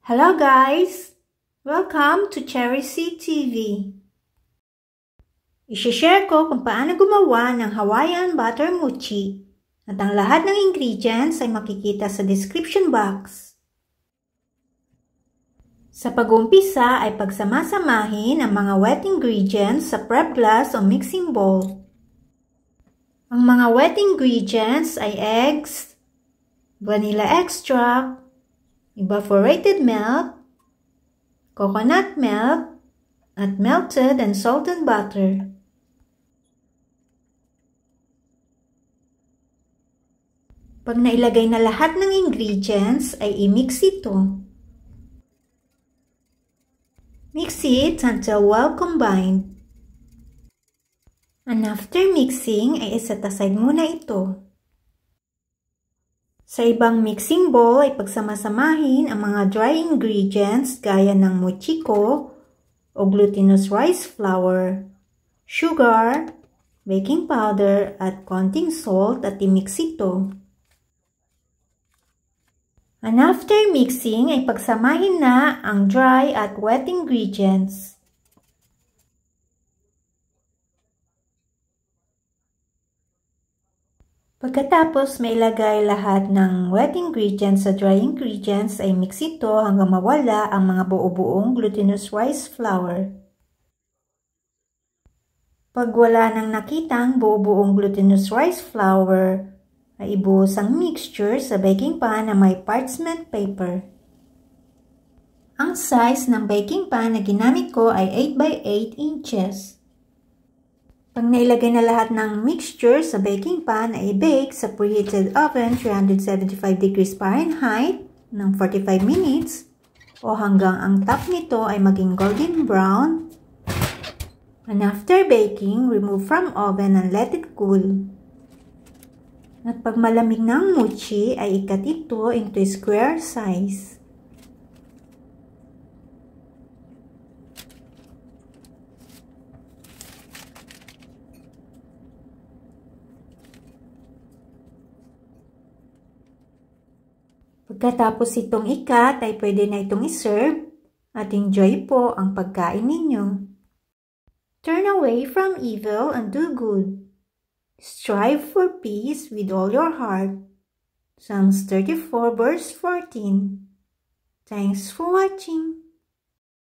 Hello guys! Welcome to Cherry Seed TV. I-share ko kung paano gumawa ng Hawaiian butter mochi at ang lahat ng ingredients ay makikita sa description box. Sa pag-umpisa ay pagsamasamahin ang mga wet ingredients sa prep glass o mixing bowl. Ang mga wet ingredients ay eggs, vanilla extract, evaporated milk, coconut milk, at melted and salted butter. Pag nailagay na lahat ng ingredients, ay i-mix ito. Mix it until well combined. And after mixing, ay iset aside muna ito. Sa ibang mixing bowl ay pagsamasamahin ang mga dry ingredients gaya ng mochiko o glutinous rice flour, sugar, baking powder at konting salt at i-mix ito. And after mixing ay pagsamahin na ang dry at wet ingredients. Pagkatapos may ilagay lahat ng wet ingredients sa dry ingredients ay mix ito hanggang mawala ang mga buo-buong glutinous rice flour. Pag wala nang nakitang buo-buong glutinous rice flour, ay ibuhos ang mixture sa baking pan na may parchment paper. Ang size ng baking pan na ginamit ko ay 8 by 8 inches. Pag nailagay na lahat ng mixture sa baking pan ay i-bake sa preheated oven 375 degrees Fahrenheit ng 45 minutes o hanggang ang top nito ay maging golden brown. And after baking, remove from oven and let it cool. At pag malamig ng mochi ay ikat ito into square size. Pagkatapos itong ikat ay pwede na itong iserve at enjoy po ang pagkain ninyo. Turn away from evil and do good. Strive for peace with all your heart. Psalms 34 verse 14. Thanks for watching.